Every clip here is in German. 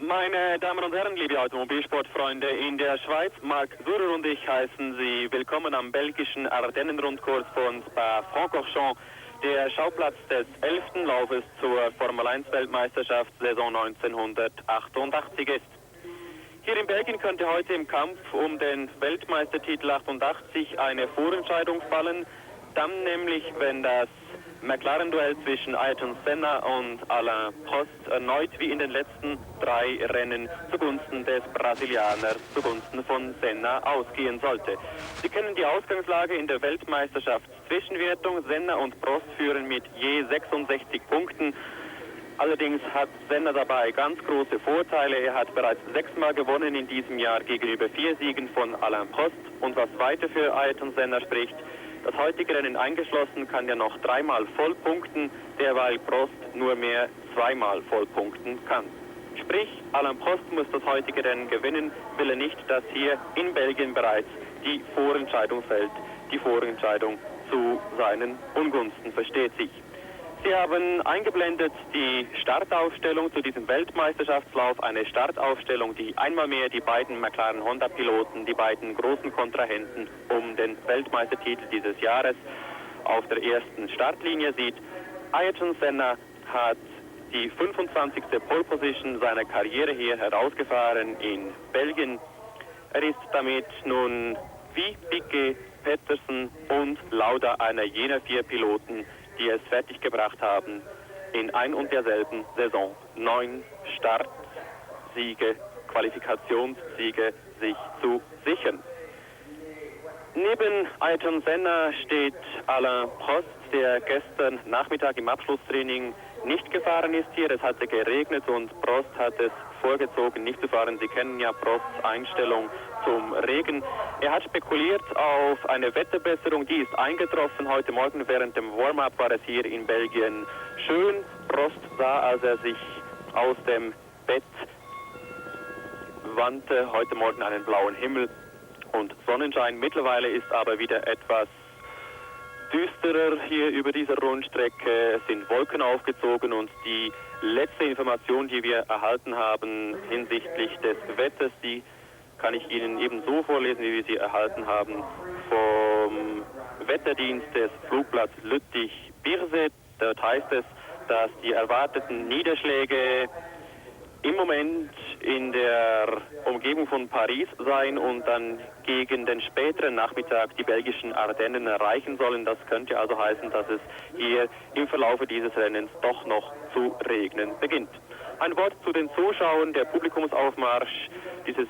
Meine Damen und Herren, liebe Automobilsportfreunde in der Schweiz, Marc Surer und ich heißen Sie willkommen am belgischen Ardennenrundkurs von Spa-Francorchamps, der Schauplatz des 11. Laufes zur Formel 1 Weltmeisterschaft Saison 1988 ist. Hier in Belgien könnte heute im Kampf um den Weltmeistertitel 88 eine Vorentscheidung fallen, dann nämlich, wenn das McLaren-Duell zwischen Ayrton Senna und Alain Prost erneut wie in den letzten 3 Rennen zugunsten des Brasilianers, zugunsten von Senna ausgehen sollte. Sie kennen die Ausgangslage in der Weltmeisterschaftszwischenwertung. Senna und Prost führen mit je 66 Punkten. Allerdings hat Senna dabei ganz große Vorteile. Er hat bereits 6-mal gewonnen in diesem Jahr gegenüber 4 Siegen von Alain Prost. Und was weiter für Ayrton Senna spricht, das heutige Rennen eingeschlossen, kann ja noch 3-mal vollpunkten, derweil Prost nur mehr 2-mal vollpunkten kann. Sprich, Alain Prost muss das heutige Rennen gewinnen, will er nicht, dass hier in Belgien bereits die Vorentscheidung fällt. Die Vorentscheidung zu seinen Ungunsten, versteht sich. Sie haben eingeblendet die Startaufstellung zu diesem Weltmeisterschaftslauf, eine Startaufstellung, die einmal mehr die beiden McLaren-Honda-Piloten, die beiden großen Kontrahenten um den Weltmeistertitel dieses Jahres auf der ersten Startlinie sieht. Ayrton Senna hat die 25. Pole Position seiner Karriere hier herausgefahren in Belgien. Er ist damit nun wie Piquet, Peterson und Lauda einer jener 4 Piloten, die es fertiggebracht haben, in ein und derselben Saison 9 Startsiege, Qualifikationssiege sich zu sichern. Neben Ayrton Senna steht Alain Prost, der gestern Nachmittag im Abschlusstraining nicht gefahren ist hier. Es hatte geregnet und Prost hat es vorgezogen, nicht zu fahren. Sie kennen ja Prosts Einstellung zum Regen. Er hat spekuliert auf eine Wetterbesserung, die ist eingetroffen. Heute Morgen während dem Warm-up war es hier in Belgien schön. Prost sah, als er sich aus dem Bett wandte, heute Morgen einen blauen Himmel und Sonnenschein. Mittlerweile ist aber wieder etwas düsterer hier über dieser Rundstrecke. Es sind Wolken aufgezogen und die letzte Information, die wir erhalten haben hinsichtlich des Wetters, die kann ich Ihnen ebenso vorlesen, wie wir sie erhalten haben vom Wetterdienst des Flugplatz Lüttich-Birsee. Dort heißt es, dass die erwarteten Niederschläge im Moment in der Umgebung von Paris seien und dann gegen den späteren Nachmittag die belgischen Ardennen erreichen sollen. Das könnte also heißen, dass es hier im Verlaufe dieses Rennens doch noch zu regnen beginnt. Ein Wort zu den Zuschauern, der Publikumsaufmarsch, diese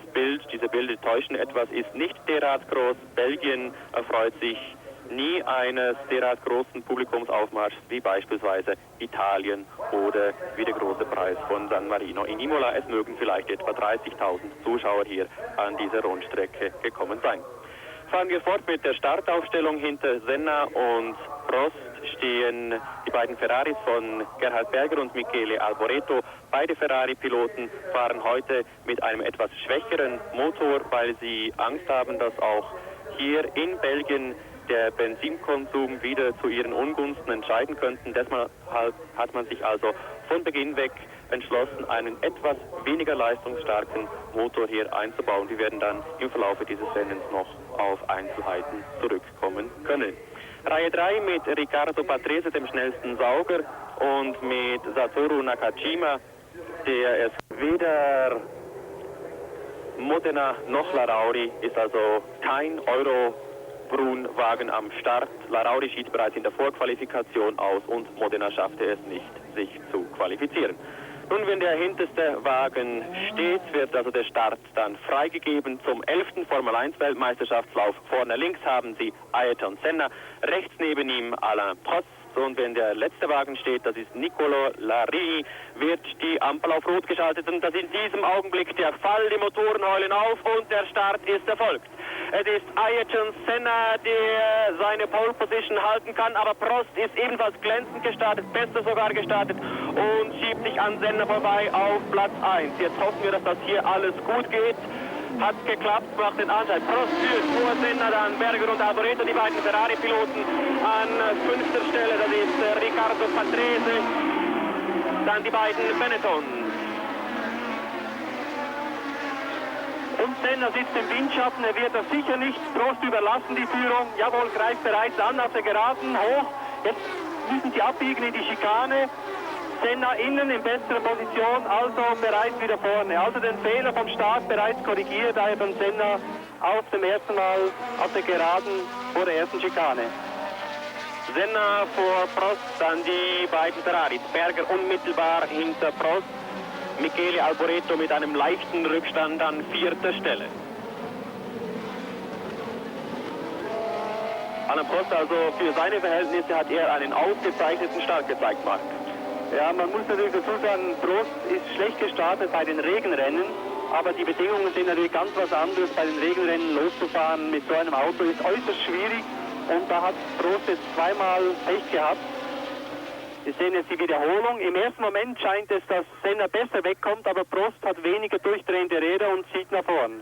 Bilder täuschen etwas, ist nicht derart groß. Belgien erfreut sich nie eines derart großen Publikumsaufmarschs wie beispielsweise Italien oder wie der große Preis von San Marino in Imola. Es mögen vielleicht etwa 30.000 Zuschauer hier an dieser Rundstrecke gekommen sein. Fahren wir fort mit der Startaufstellung. Hinter Senna und Prost stehen die beiden Ferraris von Gerhard Berger und Michele Alboreto. Beide Ferrari-Piloten fahren heute mit einem etwas schwächeren Motor, weil sie Angst haben, dass auch hier in Belgien der Benzinkonsum wieder zu ihren Ungunsten entscheiden könnten. Deshalb hat man sich also von Beginn weg entschlossen, einen etwas weniger leistungsstarken Motor hier einzubauen. Wir werden dann im Verlauf dieses Rennens noch auf Einzelheiten zurückkommen können. Reihe 3 mit Riccardo Patrese, dem schnellsten Sauger, und mit Satoru Nakajima, der es weder Modena noch Larrauri ist, also kein Euro-Brunwagen am Start. Larrauri schied bereits in der Vorqualifikation aus und Modena schaffte es nicht, sich zu qualifizieren. Nun, wenn der hinterste Wagen steht, wird also der Start dann freigegeben zum 11. Formel 1 Weltmeisterschaftslauf. Vorne links haben Sie Ayrton Senna, rechts neben ihm Alain Prost. Und wenn der letzte Wagen steht, das ist Nicolo Larini, wird die Ampel auf Rot geschaltet und das ist in diesem Augenblick der Fall. Die Motoren heulen auf und der Start ist erfolgt. Es ist Ayrton Senna, der seine Pole Position halten kann, aber Prost ist ebenfalls glänzend gestartet, besser sogar gestartet und schiebt sich an Senna vorbei auf Platz 1. Jetzt hoffen wir, dass das hier alles gut geht. Hat geklappt, macht den Anschein. Prost führt vor Senna, dann Berger und Alboreto, die beiden Ferrari-Piloten an 5. Stelle. Das ist Riccardo Patrese, dann die beiden Benetton. Und Senna sitzt im Windschatten, er wird das sicher nicht. Prost überlassen die Führung. Jawohl, greift bereits an auf der Geraden, hoch. Jetzt müssen sie abbiegen in die Schikane. Senna innen in besserer Position, also bereits wieder vorne. Also den Fehler vom Start bereits korrigiert, da er von Senna auf dem ersten Mal auf der Geraden vor der ersten Schikane. Senna vor Prost, dann die beiden Ferraris. Berger unmittelbar hinter Prost. Michele Alboreto mit einem leichten Rückstand an 4. Stelle. Alain Prost also für seine Verhältnisse hat er einen ausgezeichneten Start gezeigt, Marc. Ja, man muss natürlich dazu sagen, Prost ist schlecht gestartet bei den Regenrennen, aber die Bedingungen sind natürlich ganz was anderes. Bei den Regenrennen loszufahren mit so einem Auto ist äußerst schwierig und da hat Prost jetzt zweimal Pech gehabt. Wir sehen jetzt die Wiederholung. Im ersten Moment scheint es, dass Senna besser wegkommt, aber Prost hat weniger durchdrehende Räder und zieht nach vorn.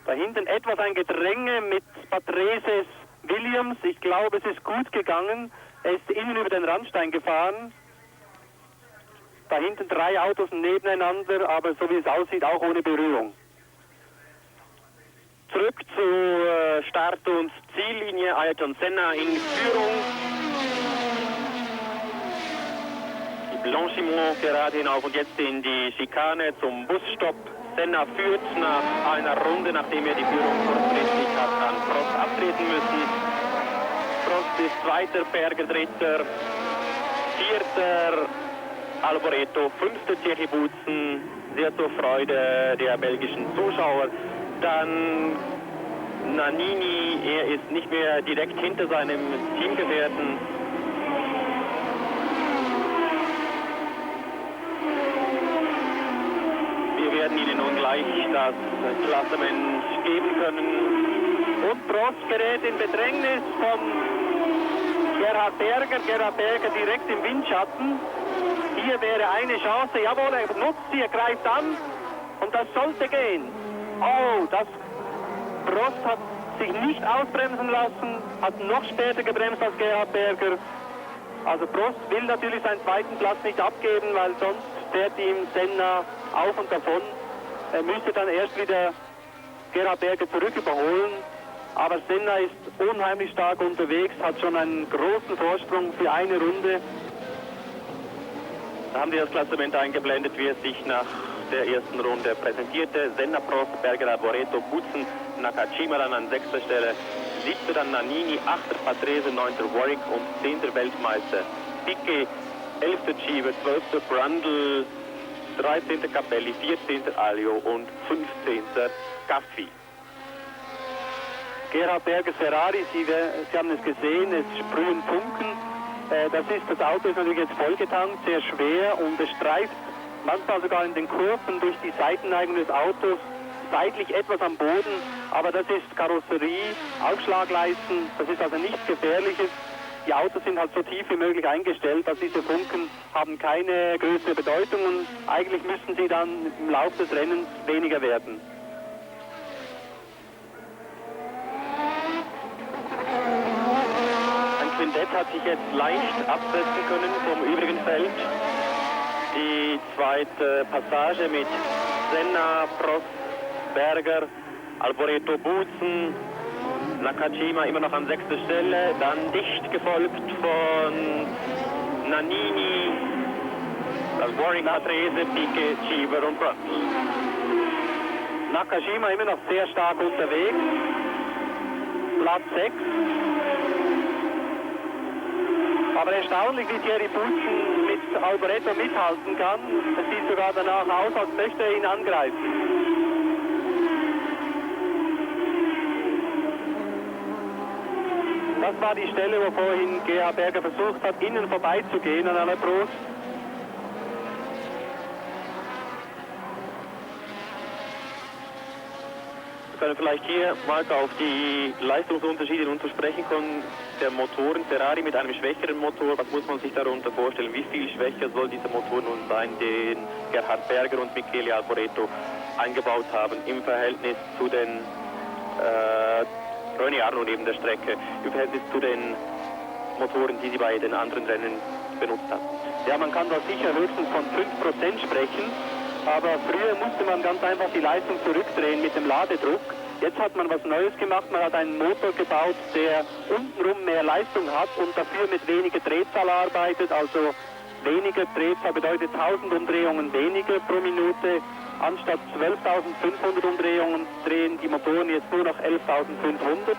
Da hinten etwas ein Gedränge mit Patreses Williams. Ich glaube, es ist gut gegangen. Er ist innen über den Randstein gefahren. Da hinten 3 Autos nebeneinander, aber so wie es aussieht, auch ohne Berührung. Zurück zur Start- und Ziellinie. Ayrton Senna in Führung. Die Blanchimont gerade hinauf und jetzt in die Schikane zum Busstopp. Senna führt nach einer Runde, nachdem er die Führung kurzfristig hat an Prost abtreten müssen. Prost ist zweiter, Berger dritter, vierter Alboreto, 5. Thierry Boutsen, sehr zur Freude der belgischen Zuschauer. Dann Nannini, er ist nicht mehr direkt hinter seinem Teamgefährten. Wir werden Ihnen nun gleich das Klassement geben können. Und Prost gerät in Bedrängnis von Gerhard Berger. Gerhard Berger direkt im Windschatten. Hier wäre eine Chance. Jawohl, er nutzt sie, er greift an. Und das sollte gehen. Oh, Prost hat sich nicht ausbremsen lassen, hat noch später gebremst als Gerhard Berger. Also Prost will natürlich seinen zweiten Platz nicht abgeben, weil sonst fährt ihm Senna auf und davon. Er müsste dann erst wieder Gerhard Berger zurück überholen. Aber Senna ist unheimlich stark unterwegs, hat schon einen großen Vorsprung für eine Runde. Da haben wir das Klassement eingeblendet, wie es sich nach der ersten Runde präsentierte. Senna, Prost, Berger, Alboreto, Boutsen, Nakajima dann an 6. Stelle. 7. dann Nannini, 8. Patrese, 9. Warwick und 10. Weltmeister Piquet, 11. Cheever, 12. Brundle, 13. Capelli, 14. Alio und 15. Caffi. Gerhard Bergers Ferrari, Sie haben es gesehen, es sprühen Funken. Das Auto ist natürlich jetzt vollgetankt, sehr schwer und es streift manchmal sogar in den Kurven durch die Seitenneigung des Autos seitlich etwas am Boden, aber das ist Karosserie, Aufschlagleisten, das ist also nichts Gefährliches. Die Autos sind halt so tief wie möglich eingestellt, dass diese Funken haben keine größere Bedeutung und eigentlich müssen sie dann im Laufe des Rennens weniger werden. Ein Quintett hat sich jetzt leicht absetzen können vom übrigen Feld. Die zweite Passage mit Senna, Prost, Berger, Alboreto, Boutsen, Nakajima immer noch an 6. Stelle, dann dicht gefolgt von Nannini, das Warwick, Patrese, Piquet, Cheever und Brundle. Nakajima immer noch sehr stark unterwegs, Platz 6. Aber erstaunlich, wie Thierry Boutsen mit Alboreto mithalten kann. Es sieht sogar danach aus, als möchte er ihn angreifen. Das war die Stelle, wo vorhin Gerhard Berger versucht hat, innen vorbeizugehen an einer Prost. Wir können vielleicht hier mal auf die Leistungsunterschiede nun zu sprechen kommen. Der Motoren Ferrari mit einem schwächeren Motor, was muss man sich darunter vorstellen? Wie viel schwächer soll dieser Motor nun sein, den Gerhard Berger und Michele Alboreto eingebaut haben im Verhältnis zu den René Arnoux neben der Strecke, im Verhältnis zu den Motoren, die sie bei den anderen Rennen benutzt haben? Ja, man kann da sicher höchstens von 5% sprechen. aber früher musste man ganz einfach die Leistung zurückdrehen mit dem Ladedruck. Jetzt hat man was Neues gemacht, man hat einen Motor gebaut, der untenrum mehr Leistung hat und dafür mit weniger Drehzahl arbeitet, also weniger Drehzahl bedeutet 1000 Umdrehungen weniger pro Minute. Anstatt 12.500 Umdrehungen drehen die Motoren jetzt nur noch 11.500.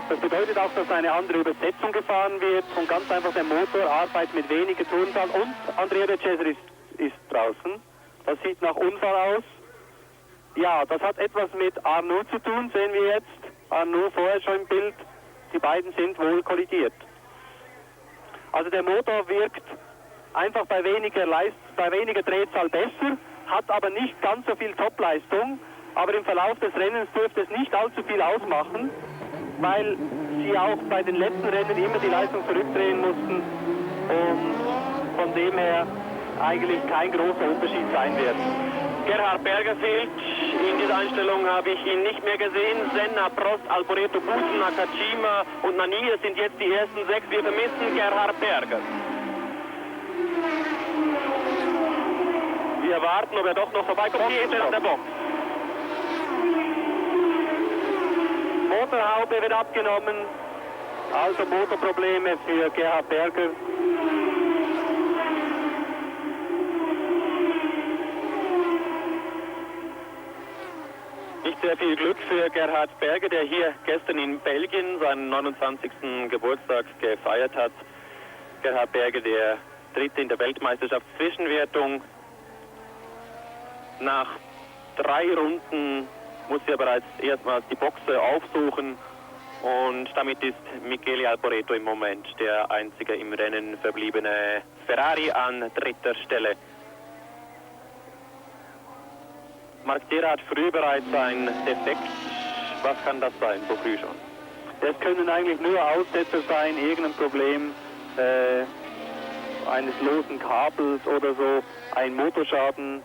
Das bedeutet auch, dass eine andere Übersetzung gefahren wird und ganz einfach der Motor arbeitet mit weniger Turnzahl. Und Andrea de Cesar ist draußen. Das sieht nach Unfall aus. Ja, das hat etwas mit Arnaud zu tun, sehen wir jetzt. Arnaud vorher schon im Bild. Die beiden sind wohl kollidiert. Also der Motor wirkt einfach bei weniger Drehzahl besser, hat aber nicht ganz so viel Topleistung. Aber im Verlauf des Rennens dürfte es nicht allzu viel ausmachen, weil sie auch bei den letzten Rennen immer die Leistung zurückdrehen mussten und von dem her eigentlich kein großer Unterschied sein wird. Gerhard Berger fehlt. In dieser Einstellung habe ich ihn nicht mehr gesehen. Senna, Prost, Alboreto, Bussen, Nakajima und Nani, das sind jetzt die ersten 6. Wir vermissen Gerhard Berger. Wir warten, ob er doch noch vorbeikommt. Hier ist er an der Box. Motorhaube wird abgenommen. Also Motorprobleme für Gerhard Berger. Nicht sehr viel Glück für Gerhard Berger, der hier gestern in Belgien seinen 29. Geburtstag gefeiert hat. Gerhard Berger, der Dritte in der Weltmeisterschaftszwischenwertung. Nach 3 Runden muss er bereits erstmals die Boxe aufsuchen und damit ist Michele Alboreto im Moment der einzige im Rennen verbliebene Ferrari an 3. Stelle. Marc Sierra hat früh bereits ein Defekt. Was kann das sein, so früh schon? Das können eigentlich nur Aussetzer sein, irgendein Problem eines losen Kabels oder so, ein Motorschaden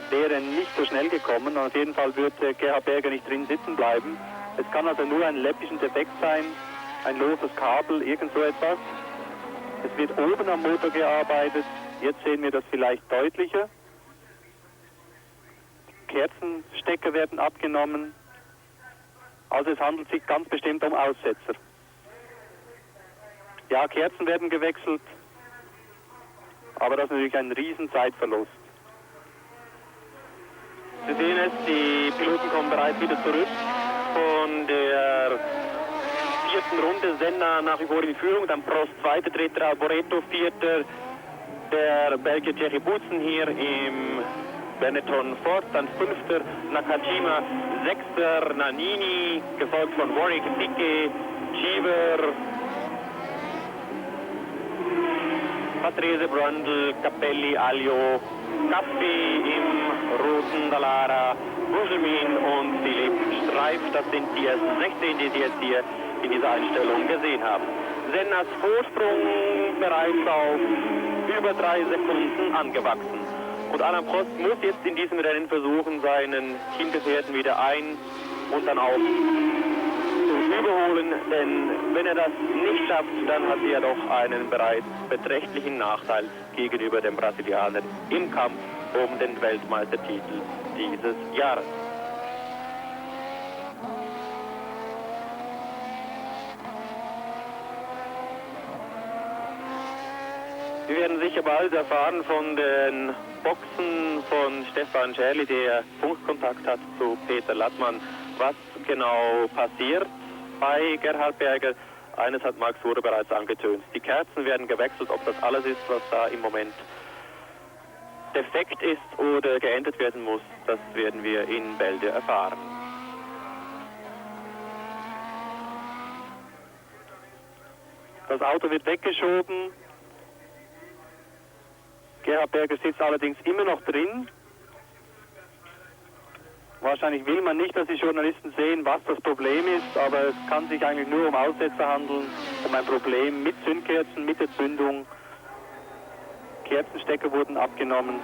wäre nicht so schnell gekommen. Auf jeden Fall wird Gerhard Berger nicht drin sitzen bleiben. Es kann also nur ein läppischen Defekt sein, ein loses Kabel, irgend so etwas. Es wird oben am Motor gearbeitet. Jetzt sehen wir das vielleicht deutlicher. Kerzenstecker werden abgenommen. Also es handelt sich ganz bestimmt um Aussetzer. Ja, Kerzen werden gewechselt, aber das ist natürlich ein riesen Zeitverlust. Sie sehen es, die Piloten kommen bereits wieder zurück von der 4. Runde. Senna nach wie vor in Führung, dann Prost 2., 3. Alboreto 4., der Belgier Thierry Bussen hier im Benetton Ford, dann 5. Nakajima, 6. Nannini, gefolgt von Warwick, Piquet, Cheever, Patrese, Brundle, Capelli, Alio, Caffi im roten Dallara, Buselmin und Philipp Streif. Das sind die ersten 16, die Sie jetzt hier in dieser Einstellung gesehen haben. Sennas Vorsprung bereits auf über 3 Sekunden angewachsen. Und Alain Prost muss jetzt in diesem Rennen versuchen, seinen Teamgefährten wieder ein- und dann auch zu überholen, denn wenn er das nicht schafft, dann hat er doch einen bereits beträchtlichen Nachteil gegenüber dem Brasilianer im Kampf um den Weltmeistertitel dieses Jahres. Wir werden sicher bald erfahren von den Boxen von Stefan Scherli, der Funkkontakt hat zu Peter Lattmann, was genau passiert bei Gerhard Berger. Eines hat Max Surer bereits angetönt. Die Kerzen werden gewechselt. Ob das alles ist, was da im Moment defekt ist oder geändert werden muss, das werden wir in Bälde erfahren. Das Auto wird weggeschoben. Gerhard Berger sitzt allerdings immer noch drin. Wahrscheinlich will man nicht, dass die Journalisten sehen, was das Problem ist, aber es kann sich eigentlich nur um Aussetzer handeln, um ein Problem mit Zündkerzen, mit der Zündung. Kerzenstecker wurden abgenommen.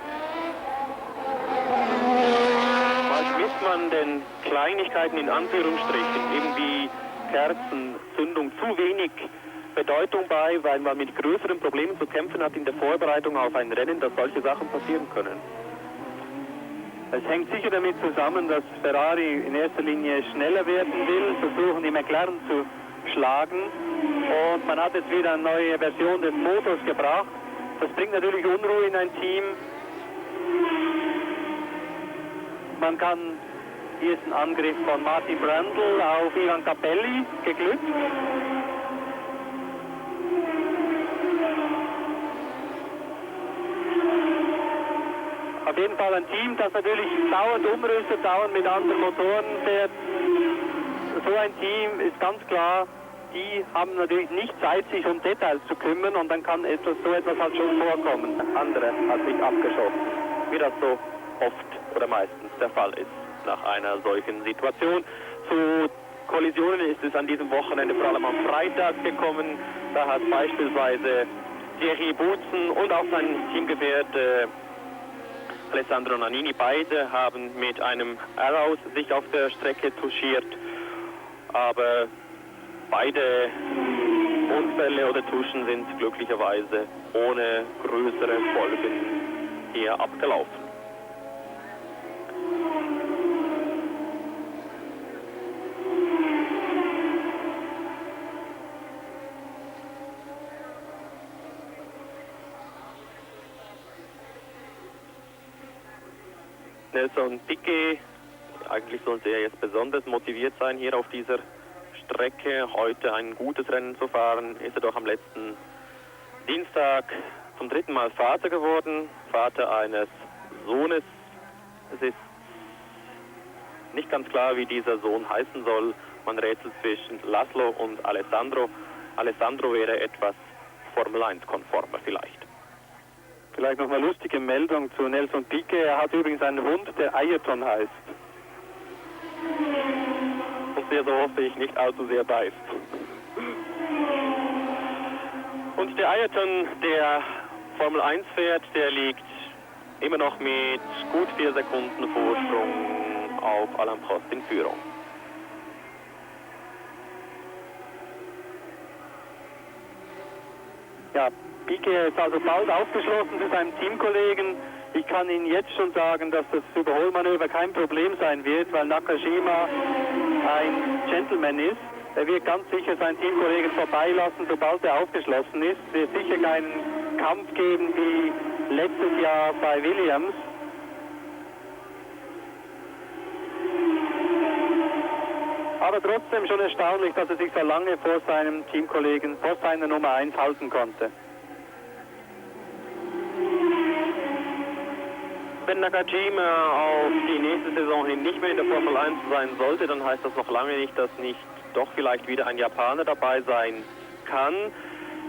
Was misst man den Kleinigkeiten in Anführungsstrichen, eben wie Kerzenzündung, zu wenig Bedeutung bei, weil man mit größeren Problemen zu kämpfen hat in der Vorbereitung auf ein Rennen, dass solche Sachen passieren können. Es hängt sicher damit zusammen, dass Ferrari in erster Linie schneller werden will, versuchen die McLaren zu schlagen. Und man hat jetzt wieder eine neue Version des Motors gebracht. Das bringt natürlich Unruhe in ein Team. Man kann, hier ist ein Angriff von Martin Brundle auf Ivan Capelli, geglückt. Auf jeden Fall ein Team, das natürlich dauernd umrüstet, dauernd mit anderen Motoren fährt. So ein Team ist ganz klar, die haben natürlich nicht Zeit, sich um Details zu kümmern und dann kann so etwas halt schon vorkommen. Andere hat sich abgeschossen, wie das so oft oder meistens der Fall ist nach einer solchen Situation. Zu Kollisionen ist es an diesem Wochenende vor allem am Freitag gekommen. Da hat beispielsweise Thierry Boutsen und auch sein Teamgefährte Alessandro Nannini, beide haben mit einem Arrows sich auf der Strecke touchiert, aber beide Unfälle oder Tuschen sind glücklicherweise ohne größere Folgen hier abgelaufen. Nelson Piquet, eigentlich sollte er jetzt besonders motiviert sein, hier auf dieser Strecke heute ein gutes Rennen zu fahren, ist er doch am letzten Dienstag zum 3. Mal Vater geworden, Vater eines Sohnes. Es ist nicht ganz klar, wie dieser Sohn heißen soll. Man rätselt zwischen Laszlo und Alessandro. Alessandro wäre etwas Formel 1-konformer vielleicht. Vielleicht noch eine lustige Meldung zu Nelson Piquet. Er hat übrigens einen Hund, der Ayrton heißt. Und der, so hoffe ich, nicht allzu sehr beißt. Und der Ayrton, der Formel 1 fährt, der liegt immer noch mit gut 4 Sekunden Vorsprung auf Alain Prost in Führung. Ja, Piquet ist also bald aufgeschlossen zu seinem Teamkollegen. Ich kann Ihnen jetzt schon sagen, dass das Überholmanöver kein Problem sein wird, weil Nakajima ein Gentleman ist. Er wird ganz sicher seinen Teamkollegen vorbeilassen, sobald er aufgeschlossen ist. Es wird sicher keinen Kampf geben wie letztes Jahr bei Williams. Aber trotzdem schon erstaunlich, dass er sich so lange vor seinem Teamkollegen, vor seiner Nummer 1 halten konnte. Wenn Nakajima auf die nächste Saison hin nicht mehr in der Formel 1 sein sollte, dann heißt das noch lange nicht, dass nicht doch vielleicht wieder ein Japaner dabei sein kann.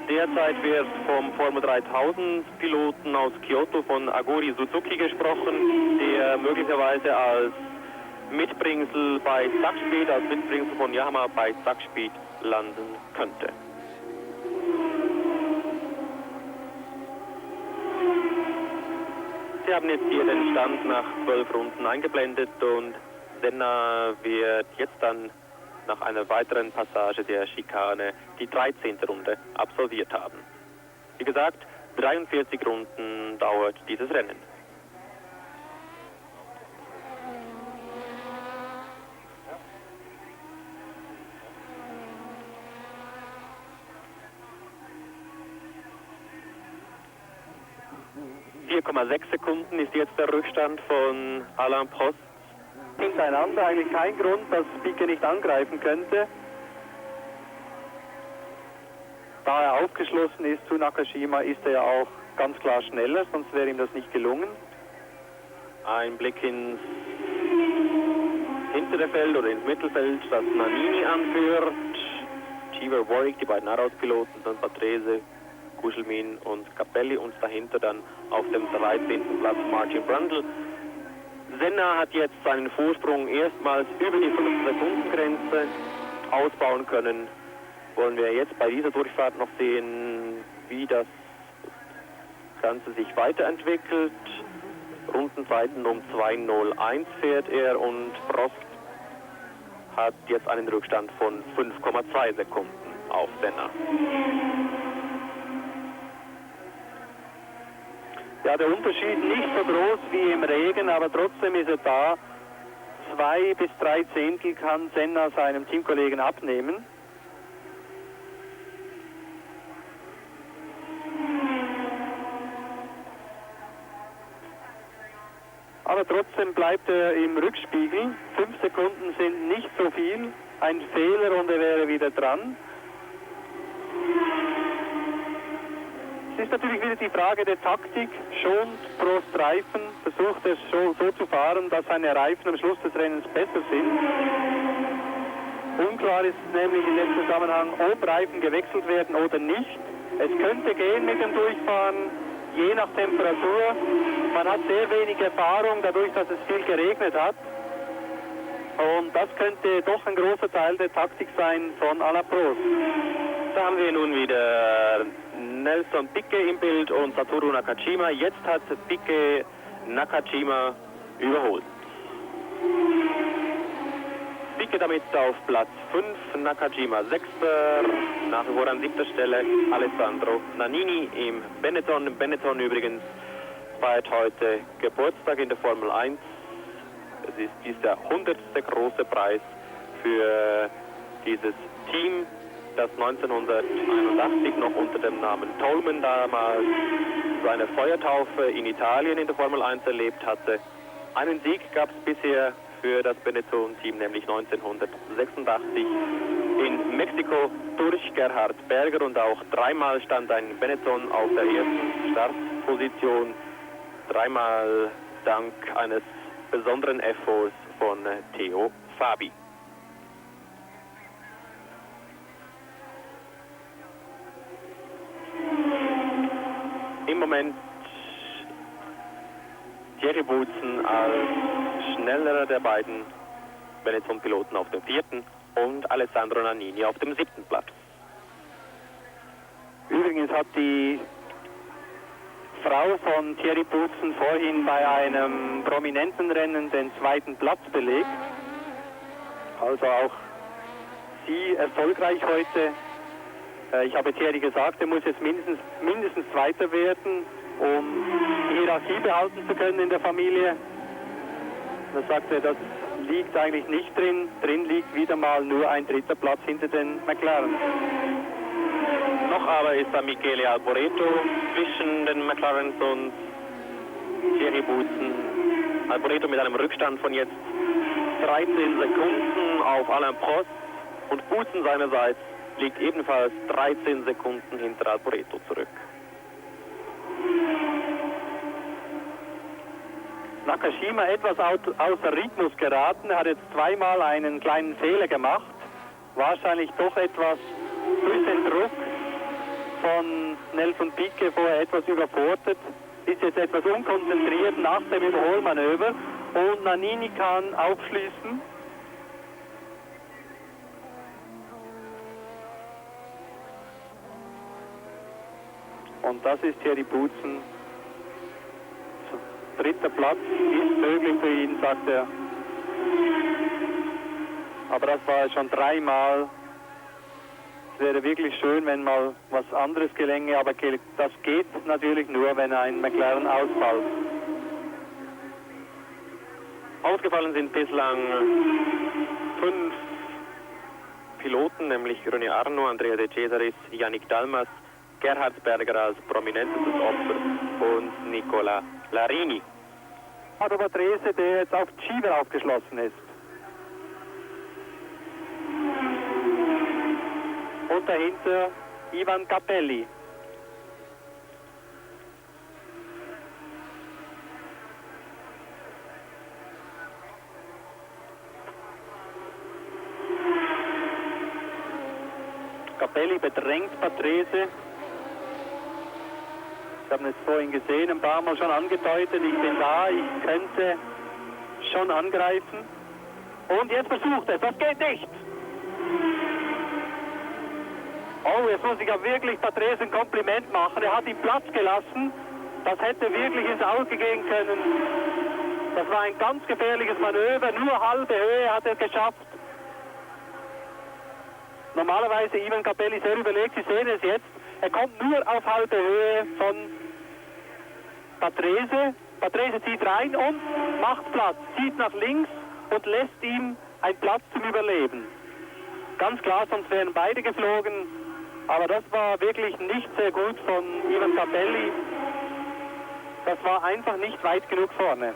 Derzeit wird vom Formel 3000 Piloten aus Kyoto von Aguri Suzuki gesprochen, der möglicherweise als Mitbringsel bei Zackspeed, als Mitbringsel von Yamaha bei Zackspeed landen könnte. Sie haben jetzt hier den Stand nach 12 Runden eingeblendet und Senna wird jetzt dann nach einer weiteren Passage der Schikane die 13. Runde absolviert haben. Wie gesagt, 43 Runden dauert dieses Rennen. Sekunden ist jetzt der Rückstand von Alain Prost. Hintereinander eigentlich kein Grund, dass Piquet nicht angreifen könnte. Da er aufgeschlossen ist zu Nakajima, ist er ja auch ganz klar schneller, sonst wäre ihm das nicht gelungen. Ein Blick ins hintere Feld oder ins Mittelfeld, das Nannini anführt. Cheever, Warwick, die beiden Arrows-Piloten, dann Patrese, Kuschelmin und Capelli und dahinter dann auf dem 13. Platz Martin Brundle. Senna hat jetzt seinen Vorsprung erstmals über die 5-Sekunden-Grenze ausbauen können. Wollen wir jetzt bei dieser Durchfahrt noch sehen, wie das Ganze sich weiterentwickelt. Rundenzeiten um 2:01 fährt er und Prost hat jetzt einen Rückstand von 5,2 Sekunden auf Senna. Ja, der Unterschied nicht so groß wie im Regen, aber trotzdem ist er da. 2 bis 3 Zehntel kann Senna seinem Teamkollegen abnehmen. Aber trotzdem bleibt er im Rückspiegel. 5 Sekunden sind nicht so viel. Ein Fehler und er wäre wieder dran. Es ist natürlich wieder die Frage der Taktik. Schont Prost Reifen, versucht er so zu fahren, dass seine Reifen am Schluss des Rennens besser sind. Unklar ist nämlich in dem Zusammenhang, ob Reifen gewechselt werden oder nicht. Es könnte gehen mit dem Durchfahren, je nach Temperatur. Man hat sehr wenig Erfahrung, dadurch, dass es viel geregnet hat. Und das könnte doch ein großer Teil der Taktik sein von Alain Prost. Da haben wir nun wieder Nelson Piquet im Bild und Satoru Nakajima. Jetzt hat Piquet Nakajima überholt. Piquet damit auf Platz 5, Nakajima 6. Nach wie vor an 7. Stelle Alessandro Nannini im Benetton. Benetton übrigens feiert heute Geburtstag in der Formel 1. Es ist dieser 100. große Preis für dieses Team, das 1981 noch unter dem Namen Tolman damals seine Feuertaufe in Italien in der Formel 1 erlebt hatte. Einen Sieg gab es bisher für das Benetton-Team, nämlich 1986 in Mexiko durch Gerhard Berger, und auch dreimal stand ein Benetton auf der ersten Startposition, dreimal dank eines besonderen Efforts von Theo Fabi. Im Moment Thierry Boutsen als schnellerer der beiden Benetton-Piloten auf dem 4. und Alessandro Nannini auf dem 7. Platz. Übrigens hat die Frau von Thierry Boutsen vorhin bei einem prominenten Rennen den 2. Platz belegt. Also auch sie erfolgreich heute. Ich habe Thierry gesagt, er muss jetzt mindestens Zweiter werden, um die Hierarchie behalten zu können in der Familie. Da sagt er, das liegt eigentlich nicht drin. Drin liegt wieder mal nur ein 3. Platz hinter den McLaren. Noch aber ist da Michele Alboreto zwischen den McLarens und Thierry Boutsen. Alboreto mit einem Rückstand von jetzt 13 Sekunden auf Alain Prost, und Boutsen seinerseits liegt ebenfalls 13 Sekunden hinter Alboreto zurück. Nakajima etwas außer Rhythmus geraten. Er hat jetzt zweimal einen kleinen Fehler gemacht. Wahrscheinlich doch etwas durch den Druck von Nelson Piquet vorher etwas überfordert. Ist jetzt etwas unkonzentriert nach dem Überholmanöver. Und Nannini kann aufschließen. Und das ist Thierry Boutsen. 3. Platz ist möglich für ihn, sagt er. Aber das war schon 3-mal. Es wäre wirklich schön, wenn mal was anderes gelänge, aber das geht natürlich nur, wenn ein McLaren ausfällt. Ausgefallen sind bislang 5 Piloten, nämlich René Arnoux, Andrea De Cesaris, Yannick Dalmas, Gerhard Berger als prominentestes Opfer und Nicola Larini. Aber Patrese, der jetzt auf Schieber aufgeschlossen ist. Und dahinter Ivan Capelli. Capelli bedrängt Patrese. Ich habe es vorhin gesehen, ein paar Mal schon angedeutet, ich bin da, ich könnte schon angreifen. Und jetzt versucht es, das geht nicht. Oh, jetzt muss ich ja wirklich Patrese ein Kompliment machen. Er hat ihm Platz gelassen. Das hätte wirklich ins Auge gehen können. Das war ein ganz gefährliches Manöver. Nur halbe Höhe hat er geschafft. Normalerweise Ivan Capelli sehr überlegt. Sie sehen es jetzt. Er kommt nur auf halbe Höhe von Patrese. Patrese zieht rein und macht Platz, zieht nach links und lässt ihm einen Platz zum Überleben. Ganz klar, sonst wären beide geflogen, aber das war wirklich nicht sehr gut von Ivan Capelli. Das war einfach nicht weit genug vorne.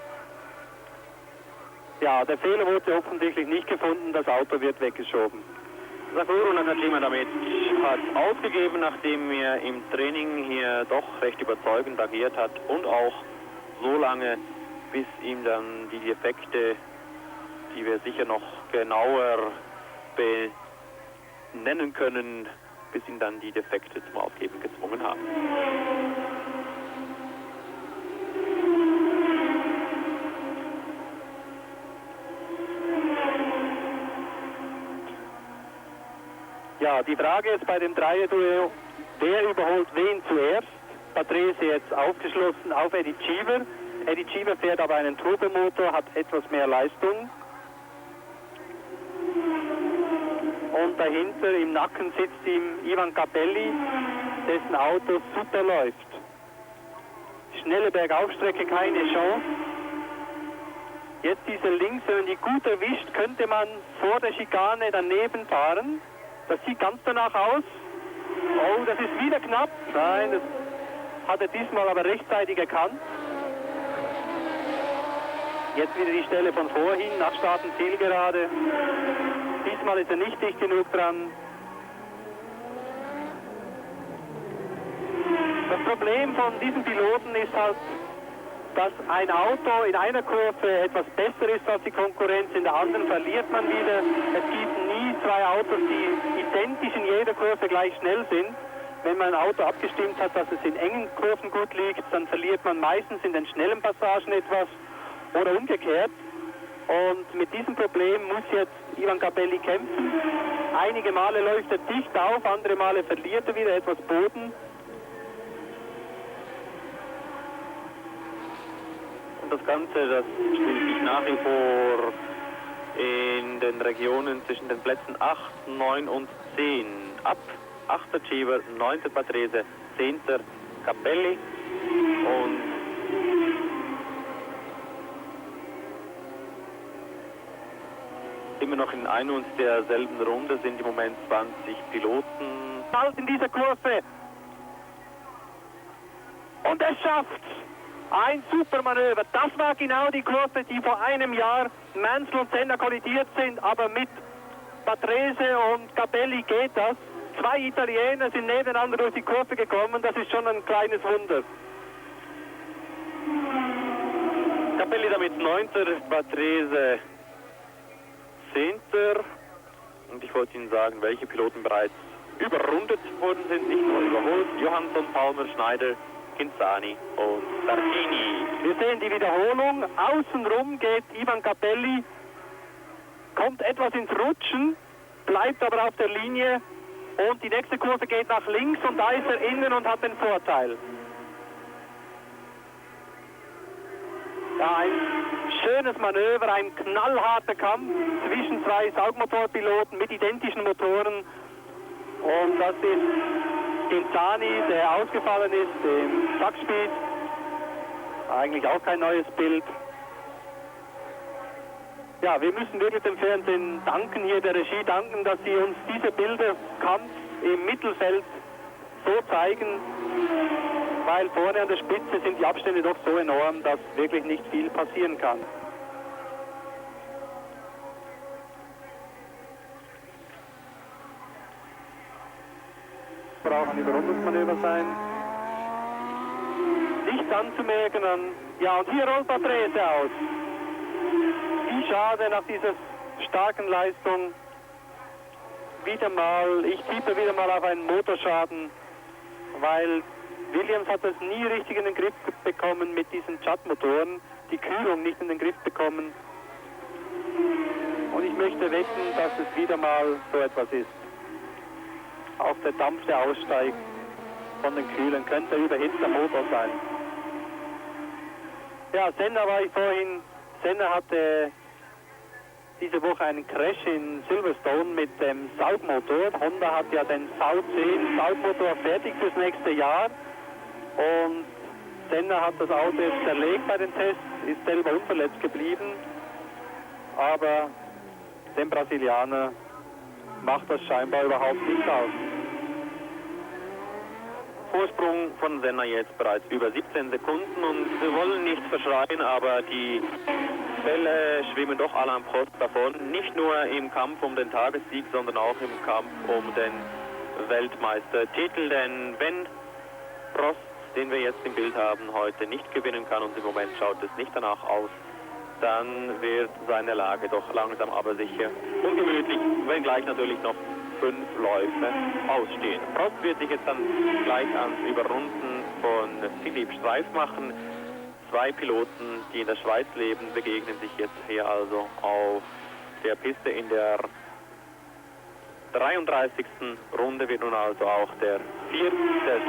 Ja, der Fehler wurde offensichtlich nicht gefunden, das Auto wird weggeschoben. Sakuro Nakajima damit hat aufgegeben, nachdem er im Training hier doch recht überzeugend agiert hat und auch so lange, bis ihm dann die Defekte, die wir sicher noch genauer benennen können, bis ihn dann die Defekte zum Aufgeben gezwungen haben. Ja, die Frage ist bei dem Dreierduell, wer überholt wen zuerst? Patrese jetzt aufgeschlossen auf Eddie Cheever. Eddie Cheever fährt aber einen Turbomotor, hat etwas mehr Leistung. Und dahinter im Nacken sitzt ihm Ivan Capelli, dessen Auto super läuft. Schnelle Bergaufstrecke, keine Chance. Jetzt diese links, wenn man die gut erwischt, könnte man vor der Schikane daneben fahren. Das sieht ganz danach aus. Oh, das ist wieder knapp. Nein, das hat er diesmal aber rechtzeitig erkannt. Jetzt wieder die Stelle von vorhin, nach Starten Zielgerade. Diesmal ist er nicht dicht genug dran. Das Problem von diesen Piloten ist halt, dass ein Auto in einer Kurve etwas besser ist als die Konkurrenz, in der anderen verliert man wieder. Es gibt nie zwei Autos, die identisch in jeder Kurve gleich schnell sind. Wenn man ein Auto abgestimmt hat, dass es in engen Kurven gut liegt, dann verliert man meistens in den schnellen Passagen etwas oder umgekehrt. Und mit diesem Problem muss jetzt Ivan Capelli kämpfen. Einige Male läuft er dicht auf, andere Male verliert er wieder etwas Boden. Das Ganze, das spielt sich nach wie vor in den Regionen zwischen den Plätzen 8, 9 und 10 ab. 8. Cheever, 9. Patrese, 10. Capelli und immer noch in ein und derselben Runde sind im Moment 20 Piloten. Halt in dieser Kurve. Und er schafft ein super Manöver. Das war genau die Kurve, die vor einem Jahr Mansell und Senna kollidiert sind, aber mit Patrese und Capelli geht das. Zwei Italiener sind nebeneinander durch die Kurve gekommen, das ist schon ein kleines Wunder. Capelli damit 9. Patrese 10. Und ich wollte Ihnen sagen, welche Piloten bereits überrundet worden sind, nicht nur überholt. Johansson, Palmer, Schneider, Kinzani und Sartini. Wir sehen die Wiederholung. Außenrum geht Ivan Capelli, kommt etwas ins Rutschen, bleibt aber auf der Linie und die nächste Kurve geht nach links und da ist er innen und hat den Vorteil. Ja, ein schönes Manöver, ein knallharter Kampf zwischen zwei Saugmotorpiloten mit identischen Motoren. Und das ist Kinzani, der ausgefallen ist im Sackspeed. Eigentlich auch kein neues Bild. Ja, wir müssen wirklich dem Fernsehen danken, hier der Regie danken, dass sie uns diese Bilder Kampf im Mittelfeld so zeigen, weil vorne an der Spitze sind die Abstände doch so enorm, dass wirklich nicht viel passieren kann. Braucht ein Überrundungsmanöver sein. Nichts anzumerken an... Ja, und hier rollt Patrese aus. Wie schade nach dieser starken Leistung. Wieder mal, ich tippe wieder mal auf einen Motorschaden, weil Williams hat das nie richtig in den Griff bekommen mit diesen Chat-Motoren, die Kühlung nicht in den Griff bekommen. Und ich möchte wetten, dass es wieder mal so etwas ist. Auch der Dampf, der aussteigt von den Kühlen, könnte überhitzter Motor sein. Ja, Senna war ich vorhin. Senna hatte diese Woche einen Crash in Silverstone mit dem Saugmotor. Honda hat ja den V10 Saugmotor fertig fürs nächste Jahr. Und Senna hat das Auto jetzt zerlegt bei den Tests, ist selber unverletzt geblieben, aber dem Brasilianer macht das scheinbar überhaupt nicht aus. Vorsprung von Senna jetzt bereits über 17 Sekunden und wir wollen nichts verschreien, aber die Bälle schwimmen doch alle am Prost davon. Nicht nur im Kampf um den Tagessieg, sondern auch im Kampf um den Weltmeistertitel. Denn wenn Prost, den wir jetzt im Bild haben, heute nicht gewinnen kann und im Moment schaut es nicht danach aus, dann wird seine Lage doch langsam aber sicher ungemütlich, wenngleich natürlich noch 5 Läufe ausstehen. Prost wird sich jetzt dann gleich ans Überrunden von Philipp Streif machen. 2 Piloten, die in der Schweiz leben, begegnen sich jetzt hier also auf der Piste. In der 33. Runde wird nun also auch der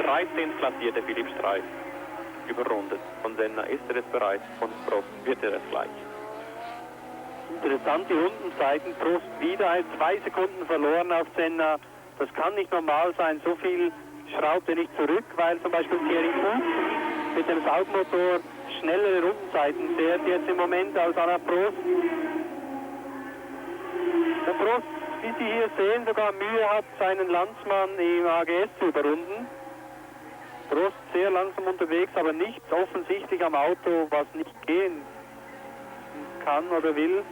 13. platzierte Philipp Streif überrundet. Von Senna ist er es bereits, von Prost wird er es gleich. Interessante Rundenzeiten, Prost wieder 2 Sekunden verloren auf Senna. Das kann nicht normal sein, so viel schraubt er nicht zurück, weil zum Beispiel Thierry Fuchs mit dem Saugmotor schnellere Rundenzeiten fährt jetzt im Moment als Anna Prost. Der Prost, wie Sie hier sehen, sogar Mühe hat, seinen Landsmann im AGS zu überrunden. Prost sehr langsam unterwegs, aber nichts offensichtlich am Auto, was nicht gehen kann oder will.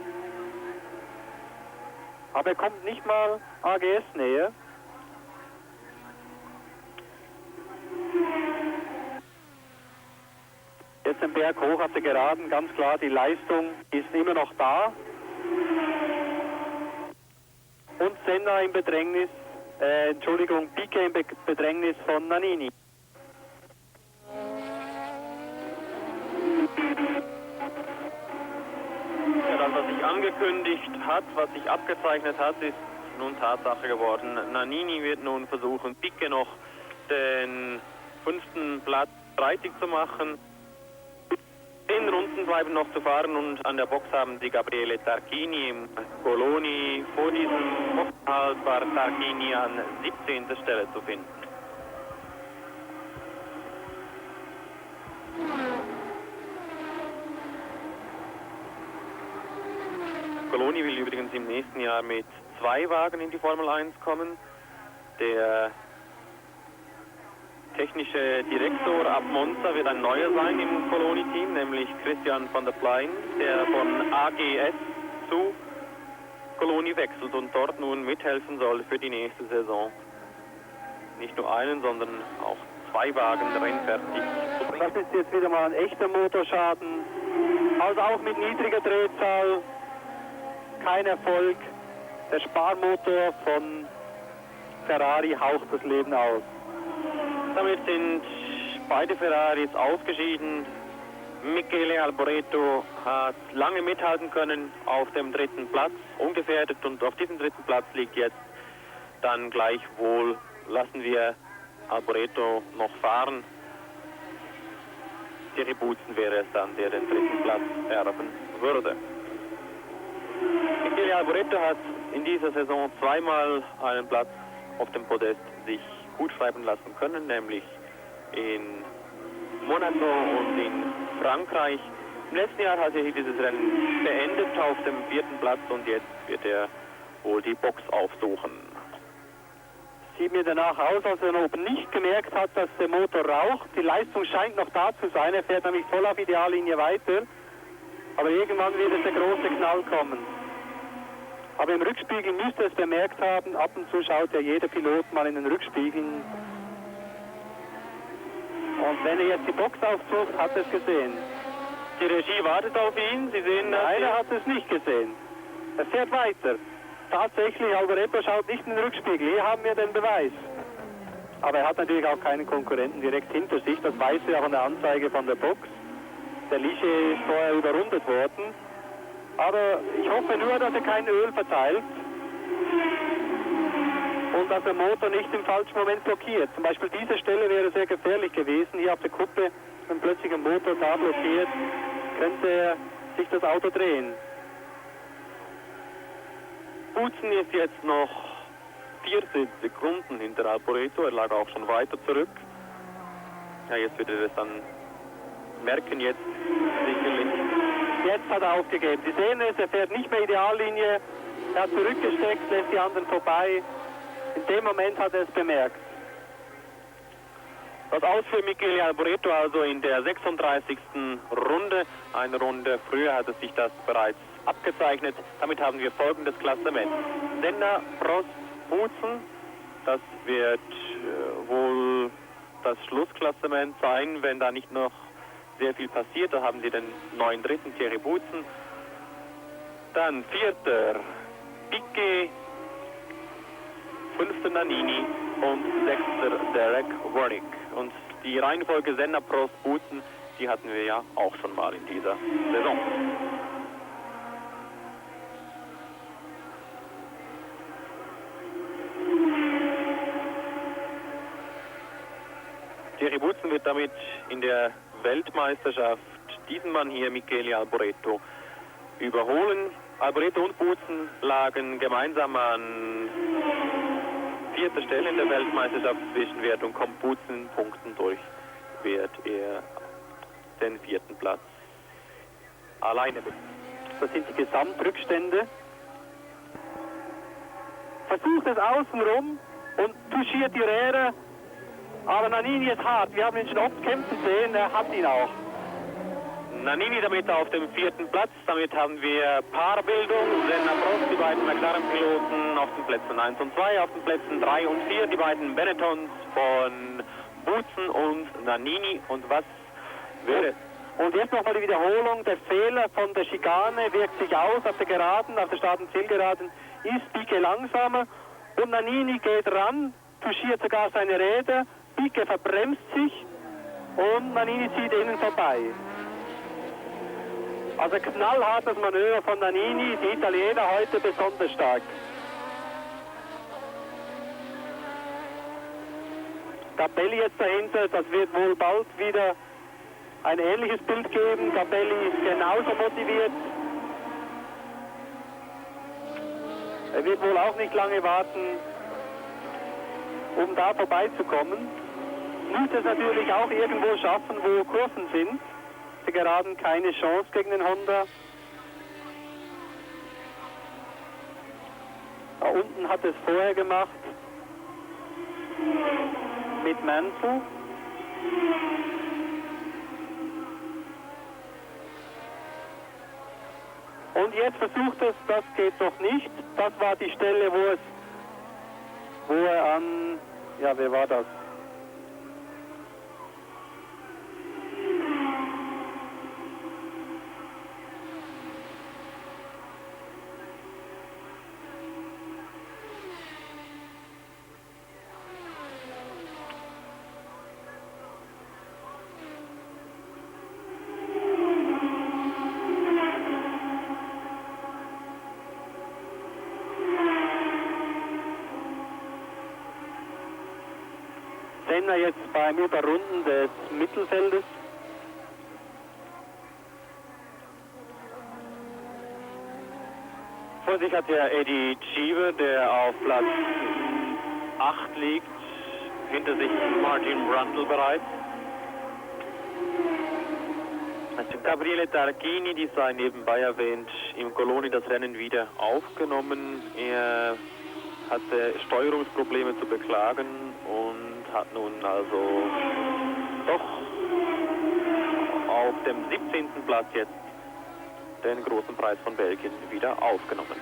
Aber er kommt nicht mal AGS näher. Jetzt den Berg hoch auf der Geraden, ganz klar, die Leistung ist immer noch da. Und Senna im Bedrängnis, Piquet im Bedrängnis von Nannini. Ja, das, was sich angekündigt hat, was sich abgezeichnet hat, ist nun Tatsache geworden. Nannini wird nun versuchen, Piquet noch den 5. Platz streitig zu machen. 10 Runden bleiben noch zu fahren und an der Box haben die Gabriele Tarquini im Coloni. Vor diesem Boxenhalt war Tarquini an 17. Stelle zu finden. Coloni will übrigens im nächsten Jahr mit 2 Wagen in die Formel 1 kommen. Der technische Direktor ab Monza wird ein neuer sein im Coloni-Team, nämlich Christian van der Plein, der von AGS zu Coloni wechselt und dort nun mithelfen soll für die nächste Saison. Nicht nur einen, sondern auch 2 Wagen rennfertig zu bringen. Das ist jetzt wieder mal ein echter Motorschaden. Also auch mit niedriger Drehzahl. Kein Erfolg. Der Sparmotor von Ferrari haucht das Leben aus. Damit sind beide Ferraris ausgeschieden. Michele Alboreto hat lange mithalten können auf dem 3. Platz, ungefährdet, und auf diesem 3. Platz liegt jetzt dann gleichwohl, lassen wir Alboreto noch fahren. Thierry Boutsen wäre es dann, der den 3. Platz erben würde. Michele Alboreto hat in dieser Saison 2-mal einen Platz auf dem Podest sich gut schreiben lassen können, nämlich in Monaco und in Frankreich. Im letzten Jahr hat er dieses Rennen beendet auf dem 4. Platz und jetzt wird er wohl die Box aufsuchen. Sieht mir danach aus, als er noch nicht gemerkt hat, dass der Motor raucht. Die Leistung scheint noch da zu sein, er fährt nämlich voll auf Ideallinie weiter. Aber irgendwann wird es der große Knall kommen. Aber im Rückspiegel müsste er es bemerkt haben. Ab und zu schaut ja jeder Pilot mal in den Rückspiegeln. Und wenn er jetzt die Box aufsucht, hat er es gesehen. Die Regie wartet auf ihn. Sie sehen, nein, er hat es nicht gesehen. Er fährt weiter. Tatsächlich, Alboreto schaut nicht in den Rückspiegel. Hier haben wir den Beweis. Aber er hat natürlich auch keinen Konkurrenten direkt hinter sich. Das weiß er von der Anzeige von der Box. Der Liche ist vorher überrundet worden. Aber ich hoffe nur, dass er kein Öl verteilt und dass der Motor nicht im falschen Moment blockiert. Zum Beispiel diese Stelle wäre sehr gefährlich gewesen. Hier auf der Kuppe, wenn plötzlich ein Motor da blockiert, könnte sich das Auto drehen. Boutsen ist jetzt noch 14 Sekunden hinter Alboreto. Er lag auch schon weiter zurück. Ja, jetzt wird er es dann merken jetzt sicherlich. Jetzt hat er aufgegeben. Sie sehen es, er fährt nicht mehr Ideallinie. Er hat zurückgesteckt, lässt die anderen vorbei. In dem Moment hat er es bemerkt. Das Aus für Michele Alboreto also in der 36. Runde. Eine Runde früher hatte sich das bereits abgezeichnet. Damit haben wir folgendes Klassement. Senna, Prost, Boutsen. Das wird wohl das Schlussklassement sein, wenn da nicht noch sehr viel passiert. Da haben Sie den neuen Dritten, Thierry Boutsen. Dann Vierter, Piquet. Fünfter Nannini und Sechster Derek Warwick. Und die Reihenfolge Senna, Prost, Boutsen, die hatten wir ja auch schon mal in dieser Saison. Thierry Boutsen wird damit in der Weltmeisterschaft diesen Mann hier, Michele Alboreto, überholen. Alboreto und Boutsen lagen gemeinsam an 4. Stelle in der Weltmeisterschaftszwischenwertung. Kommt Boutsen in Punkten durch, wird er den 4. Platz alleine mit. Das sind die Gesamtrückstände. Versucht es außenrum und touchiert die Räder. Aber Nannini ist hart. Wir haben ihn schon oft kämpfen sehen, er hat ihn auch. Nannini damit auf dem 4. Platz. Damit haben wir Paarbildung. Senna, Prost, die beiden McLaren-Piloten auf den Plätzen 1 und 2. Auf den Plätzen 3 und 4 die beiden Benettons von Boutsen und Nannini. Und was wäre? Und jetzt nochmal die Wiederholung. Der Fehler von der Schikane wirkt sich aus auf der Geraden, auf der Start- und Zielgeraden. Ist Piquet langsamer und Nannini geht ran, touchiert sogar seine Räder. Piquet verbremst sich und Nannini zieht ihnen vorbei. Also knallhartes Manöver von Nannini, die Italiener heute besonders stark. Capelli jetzt dahinter, das wird wohl bald wieder ein ähnliches Bild geben. Capelli ist genauso motiviert. Er wird wohl auch nicht lange warten, um da vorbeizukommen. Muss es natürlich auch irgendwo schaffen, wo Kurven sind. Die Geraden keine Chance gegen den Honda. Da unten hat es vorher gemacht mit Mansell. Und jetzt versucht es, das geht doch nicht. Das war die Stelle, wo er an, ja, wer war das? Senna jetzt beim Überrunden des Mittelfeldes. Vor sich hat der Eddie Cheever, der auf Platz 8 liegt. Hinter sich Martin Brundle bereits. Also Gabriele Tarquini, die sei nebenbei erwähnt, im Coloni das Rennen wieder aufgenommen. Er hatte Steuerungsprobleme zu beklagen und hat nun also doch auf dem 17. Platz jetzt den großen Preis von Belgien wieder aufgenommen.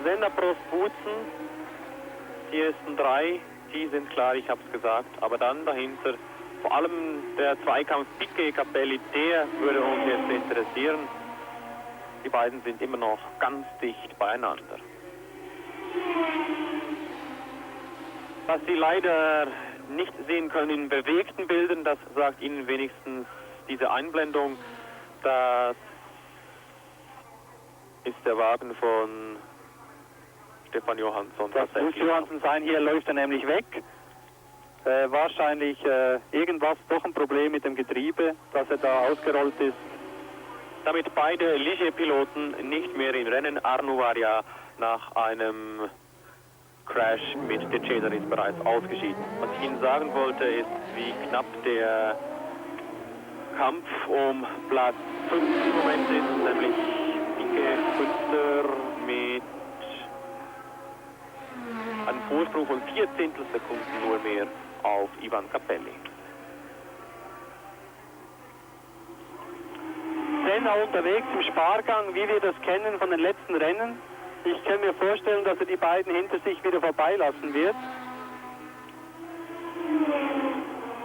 Senna, Prost, Boutsen, die ersten 3, die sind klar, ich habe es gesagt, aber dann dahinter vor allem der Zweikampf Piquet, Capelli, der würde uns jetzt interessieren. Die beiden sind immer noch ganz dicht beieinander. Was Sie leider nicht sehen können in bewegten Bildern, das sagt Ihnen wenigstens diese Einblendung. Das ist der Wagen von Stefan Johansson. Das muss Johansson sein, hier läuft er nämlich weg. Wahrscheinlich irgendwas, doch ein Problem mit dem Getriebe, dass er da ausgerollt ist. Damit beide Ligier-Piloten nicht mehr im Rennen. Arnoux war ja nach einem Crash mit De Cesaris bereits ausgeschieden. Was ich Ihnen sagen wollte, ist, wie knapp der Kampf um Platz 5 im Moment ist, nämlich Piquet Fünfter mit einem Vorsprung von 4 Zehntelsekunden nur mehr auf Ivan Capelli. Senna unterwegs im Spargang, wie wir das kennen von den letzten Rennen. Ich kann mir vorstellen, dass er die beiden hinter sich wieder vorbeilassen wird.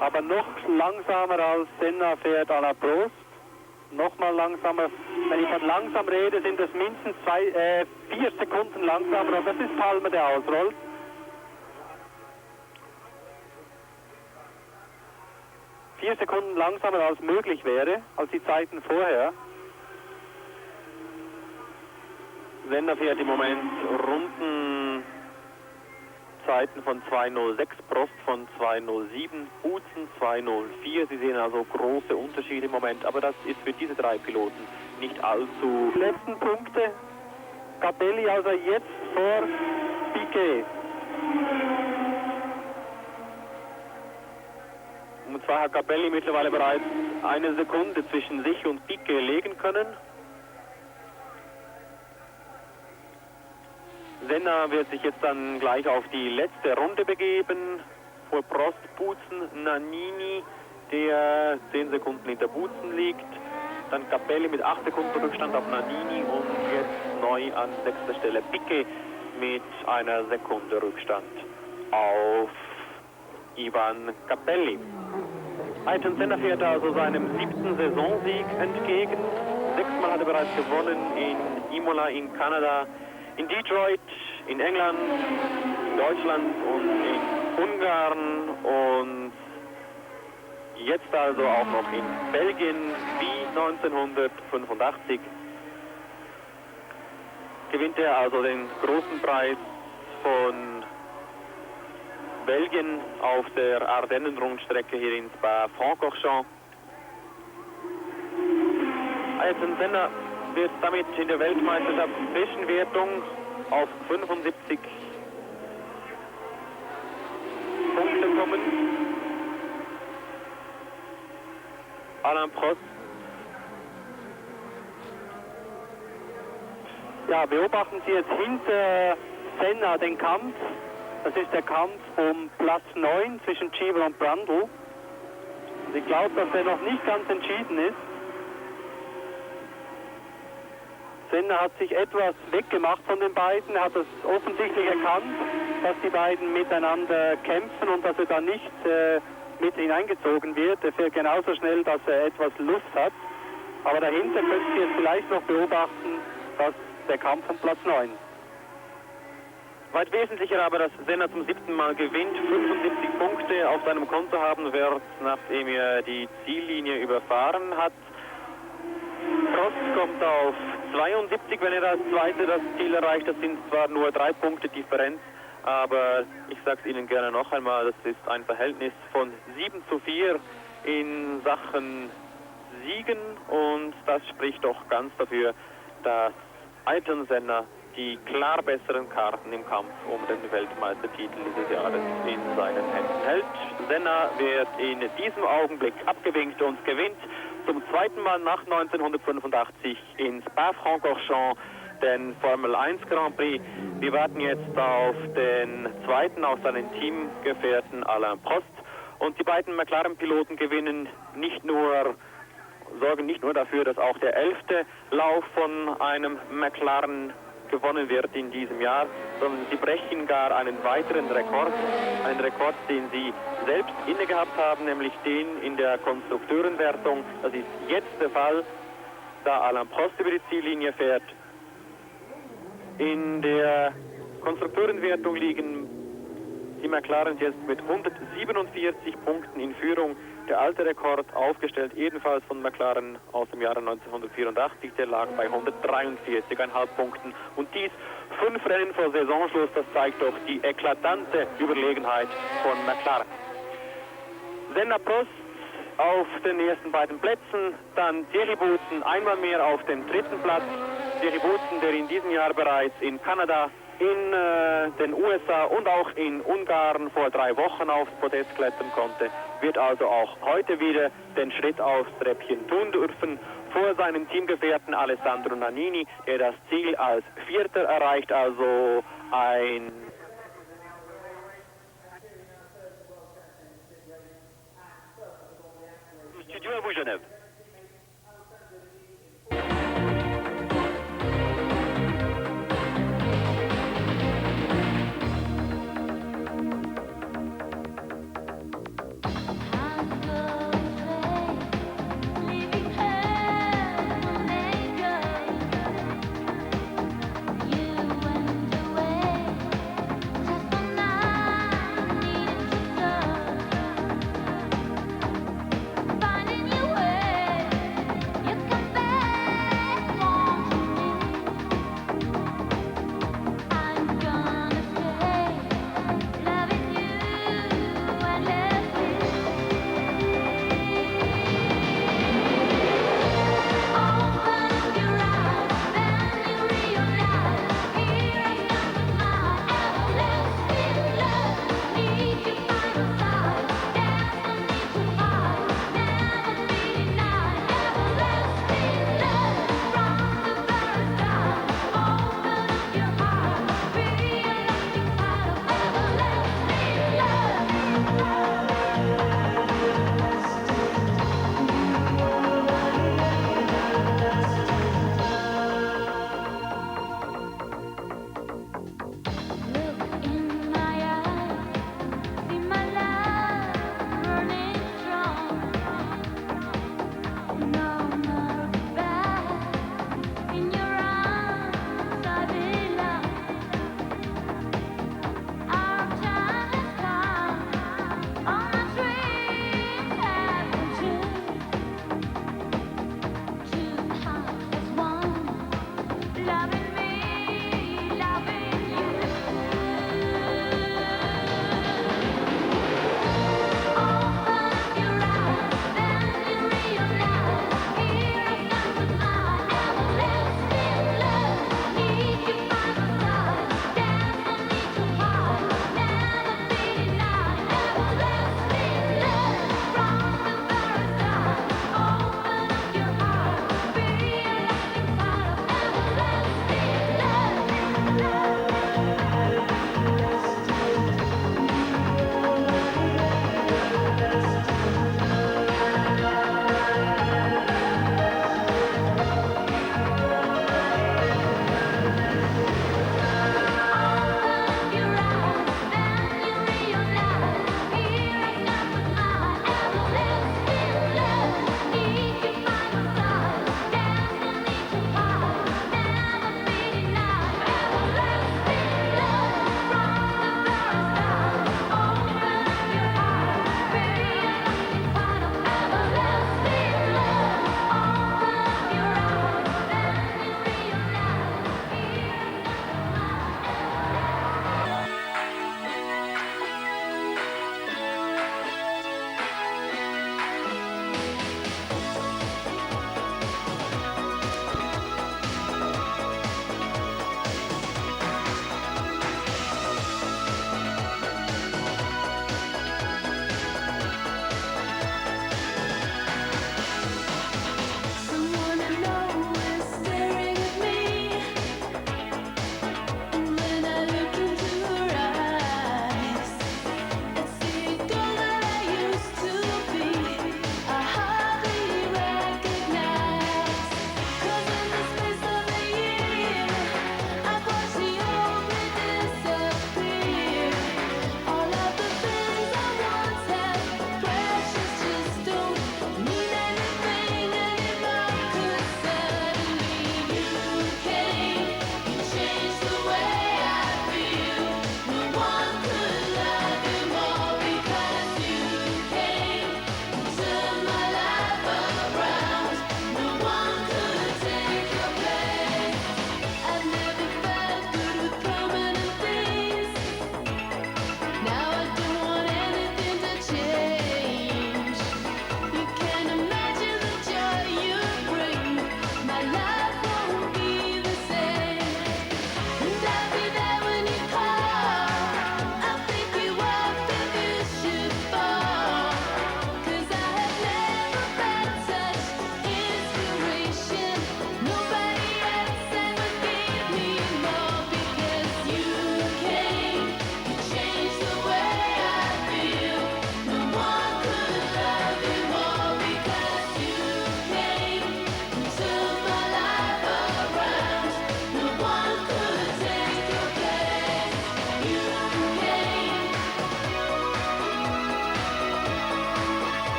Aber noch langsamer als Senna fährt à la Prost. Nochmal langsamer. Wenn ich von langsam rede, sind es mindestens 4 Sekunden langsamer. Und das ist Palmer, der ausrollt. Vier Sekunden langsamer als möglich wäre, als die Zeiten vorher. Senna fährt im Moment Rundenzeiten von 2:06, Prost von 2:07, Butzen 2:04. Sie sehen also große Unterschiede im Moment, aber das ist für diese drei Piloten nicht allzu... Die letzten Punkte, Capelli also jetzt vor Piquet. Und zwar hat Capelli mittlerweile bereits eine Sekunde zwischen sich und Piquet legen können. Senna wird sich jetzt dann gleich auf die letzte Runde begeben. Vor Prost, Butzen, Nannini, der 10 Sekunden hinter Butzen liegt. Dann Capelli mit 8 Sekunden Rückstand auf Nannini und jetzt neu an 6. Stelle Piquet mit einer Sekunde Rückstand auf Ivan Capelli. Ayrton Senna fährt also seinem 7. Saisonsieg entgegen. 6-mal hat er bereits gewonnen in Imola, in Kanada, in Detroit, in England, in Deutschland und in Ungarn und jetzt also auch noch in Belgien wie 1985. Gewinnt er also den großen Preis von Belgien auf der Ardennen-Rundstrecke hier in Spa-Francorchamps. Ayrton Senna wird damit in der Weltmeisterschaftszwischenwertung auf 75 Punkte kommen. Alain Prost. Ja, beobachten Sie jetzt hinter Senna den Kampf. Das ist der Kampf um Platz 9 zwischen Cheever und Brundle. Und ich glaube, dass er noch nicht ganz entschieden ist. Senna hat sich etwas weggemacht von den beiden. Er hat es offensichtlich erkannt, dass die beiden miteinander kämpfen und dass er da nicht mit hineingezogen wird. Er fährt genauso schnell, dass er etwas Luft hat. Aber dahinter können Sie jetzt vielleicht noch beobachten, dass der Kampf um Platz 9. Weit wesentlicher aber, dass Senna zum 7. Mal gewinnt, 75 Punkte auf seinem Konto haben wird, nachdem er die Ziellinie überfahren hat. Prost kommt auf 72, wenn er das Ziel erreicht. Das sind zwar nur 3 Punkte Differenz, aber ich sage es Ihnen gerne noch einmal, das ist ein Verhältnis von 7:4 in Sachen Siegen und das spricht doch ganz dafür, dass Ayrton Senna die klar besseren Karten im Kampf um den Weltmeistertitel dieses Jahres in seinen Händen hält. Senna wird in diesem Augenblick abgewinkt und gewinnt zum 2. Mal nach 1985 in Spa-Francorchamps den Formel 1 Grand Prix. Wir warten jetzt auf den zweiten aus seinen Teamgefährten Alain Prost und die beiden McLaren-Piloten sorgen nicht nur dafür, dass auch der 11. Lauf von einem McLaren gewonnen wird in diesem Jahr, sondern sie brechen gar einen weiteren Rekord, einen Rekord, den sie selbst inne gehabt haben, nämlich den in der Konstrukteurenwertung. Das ist jetzt der Fall, da Alain Prost über die Ziellinie fährt. In der Konstrukteurenwertung liegen die McLaren jetzt mit 147 Punkten in Führung. Der alte Rekord, aufgestellt ebenfalls von McLaren aus dem Jahre 1984, der lag bei 143,5 Punkten. Und dies 5 Rennen vor Saisonschluss, das zeigt doch die eklatante Überlegenheit von McLaren. Senna, Prost auf den ersten beiden Plätzen, dann Thierry Boutsen einmal mehr auf dem 3. Platz. Thierry Boutsen, der in diesem Jahr bereits in Kanada in den USA und auch in Ungarn vor 3 Wochen aufs Podest klettern konnte, wird also auch heute wieder den Schritt aufs Treppchen tun dürfen, vor seinem Teamgefährten Alessandro Nannini, der das Ziel als Vierter erreicht, also ein Studio à vous, Genève.